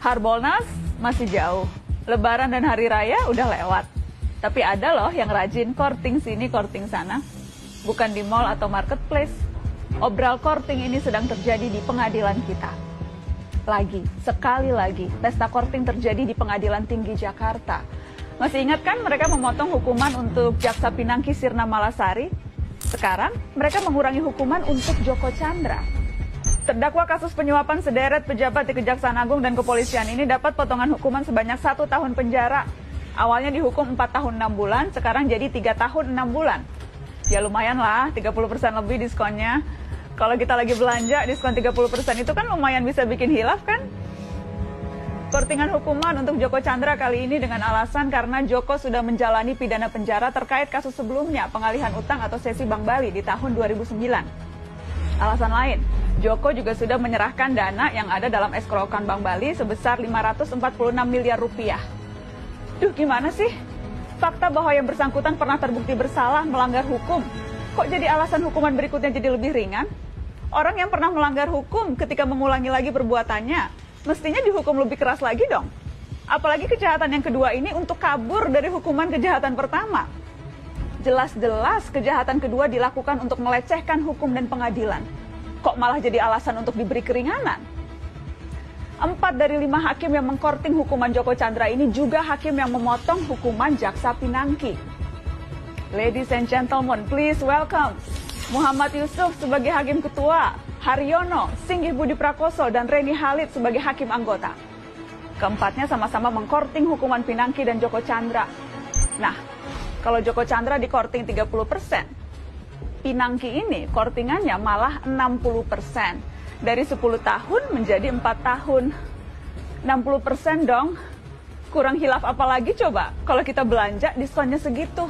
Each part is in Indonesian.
Harbolnas masih jauh, Lebaran dan Hari Raya udah lewat. Tapi ada loh yang rajin courting sini, courting sana. Bukan di mall atau marketplace. Obral courting ini sedang terjadi di pengadilan kita. Sekali lagi, pesta courting terjadi di Pengadilan Tinggi Jakarta. Masih ingat kan mereka memotong hukuman untuk Jaksa Pinangki Sirna Malasari? Sekarang mereka mengurangi hukuman untuk Joko Chandra. Terdakwa kasus penyuapan sederet pejabat di Kejaksaan Agung dan Kepolisian ini dapat potongan hukuman sebanyak 1 tahun penjara. Awalnya dihukum 4 tahun 6 bulan, sekarang jadi 3 tahun 6 bulan. Ya lumayan lah, 30% lebih diskonnya. Kalau kita lagi belanja, diskon 30% itu kan lumayan bisa bikin hilaf kan? Courtingan hukuman untuk Joko Chandra kali ini dengan alasan karena Joko sudah menjalani pidana penjara terkait kasus sebelumnya, pengalihan utang atau sesi Bank Bali di tahun 2009. Alasan lain, Joko juga sudah menyerahkan dana yang ada dalam escrow account Bank Bali sebesar 546 miliar rupiah. Duh, gimana sih? Fakta bahwa yang bersangkutan pernah terbukti bersalah melanggar hukum, kok jadi alasan hukuman berikutnya jadi lebih ringan? Orang yang pernah melanggar hukum ketika mengulangi lagi perbuatannya, mestinya dihukum lebih keras lagi dong. Apalagi kejahatan yang kedua ini untuk kabur dari hukuman kejahatan pertama. Jelas-jelas kejahatan kedua dilakukan untuk melecehkan hukum dan pengadilan. Kok malah jadi alasan untuk diberi keringanan? 4 dari 5 hakim yang mengkorting hukuman Joko Chandra ini juga hakim yang memotong hukuman Jaksa Pinangki. Ladies and gentlemen, please welcome Muhammad Yusuf sebagai Hakim Ketua, Haryono, Singgih Budi Prakoso, dan Reni Halid sebagai Hakim Anggota. Keempatnya sama-sama mengkorting hukuman Pinangki dan Joko Chandra. Nah, kalau Joko Chandra dikorting 30%, Pinangki ini kortingannya malah 60%. Dari 10 tahun menjadi 4 tahun. 60% dong. Kurang hilaf apa lagi coba kalau kita belanja diskonnya segitu.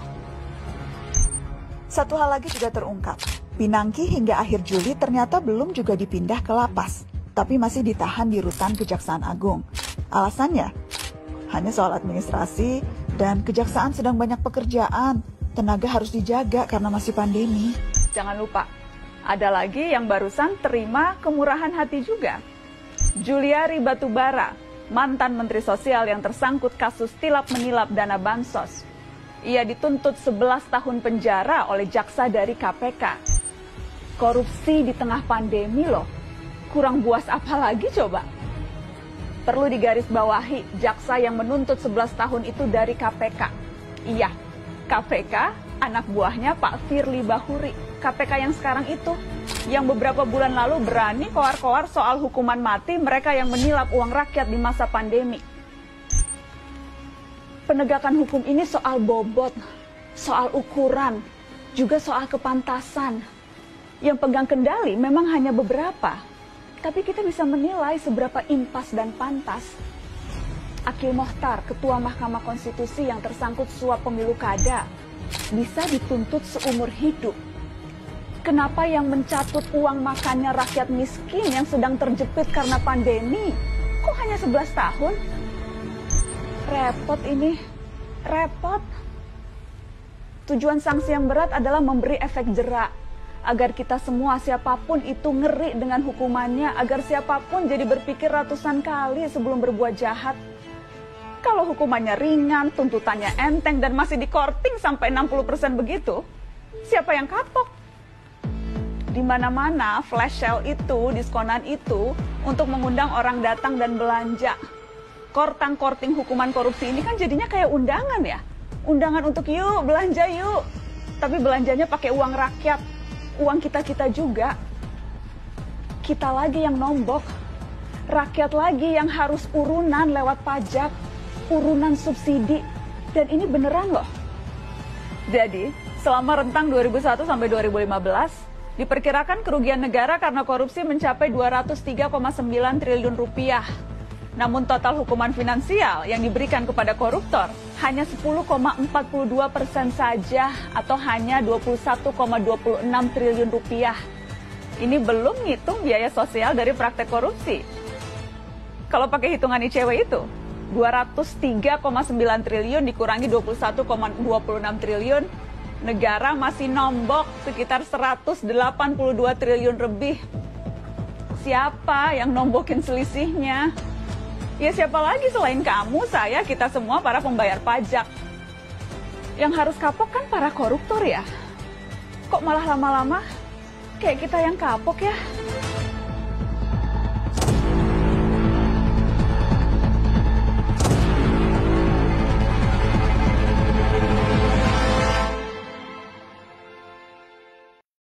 Satu hal lagi juga terungkap. Pinangki hingga akhir Juli ternyata belum juga dipindah ke lapas, tapi masih ditahan di rutan Kejaksaan Agung. Alasannya, hanya soal administrasi dan kejaksaan sedang banyak pekerjaan. Tenaga harus dijaga karena masih pandemi. Jangan lupa, ada lagi yang barusan terima kemurahan hati juga. Juliari Batubara, mantan Menteri Sosial yang tersangkut kasus tilap menilap dana bansos. Ia dituntut 11 tahun penjara oleh jaksa dari KPK. Korupsi di tengah pandemi loh. Kurang buas apa lagi coba? Perlu digarisbawahi, jaksa yang menuntut 11 tahun itu dari KPK. Iya, KPK anak buahnya Pak Firly Bahuri. KPK yang sekarang itu, yang beberapa bulan lalu berani koar-koar soal hukuman mati mereka yang menilap uang rakyat di masa pandemi. Penegakan hukum ini soal bobot, soal ukuran, juga soal kepantasan. Yang pegang kendali memang hanya beberapa, tapi kita bisa menilai seberapa impas dan pantas. Akil Mohtar, Ketua Mahkamah Konstitusi yang tersangkut suap pemilu kada, bisa dituntut seumur hidup. Kenapa yang mencatut uang makannya rakyat miskin yang sedang terjepit karena pandemi, kok hanya 11 tahun? Repot ini, repot. Tujuan sanksi yang berat adalah memberi efek jera, agar kita semua siapapun itu ngeri dengan hukumannya, agar siapapun jadi berpikir ratusan kali sebelum berbuat jahat. Kalau hukumannya ringan, tuntutannya enteng, dan masih dikorting sampai 60% begitu, siapa yang kapok? Di mana-mana flash sale itu, diskonan itu, untuk mengundang orang datang dan belanja. Korting hukuman korupsi ini kan jadinya kayak undangan ya. Undangan untuk yuk, belanja yuk. Tapi belanjanya pakai uang rakyat, uang kita-kita juga. Kita lagi yang nombok. Rakyat lagi yang harus urunan lewat pajak, urunan subsidi. Dan ini beneran loh. Jadi, selama rentang 2001 sampai 2015, diperkirakan kerugian negara karena korupsi mencapai 203,9 triliun rupiah. Namun total hukuman finansial yang diberikan kepada koruptor hanya 10,42% saja atau hanya 21,26 triliun rupiah. Ini belum ngitung biaya sosial dari praktek korupsi. Kalau pakai hitungan ICW itu, 203,9 triliun dikurangi 21,26 triliun, negara masih nombok sekitar 182 triliun lebih. Siapa yang nombokin selisihnya? Ya siapa lagi selain kamu, saya, kita semua para pembayar pajak. Yang harus kapok kan para koruptor ya. Kok malah lama-lama kayak kita yang kapok ya?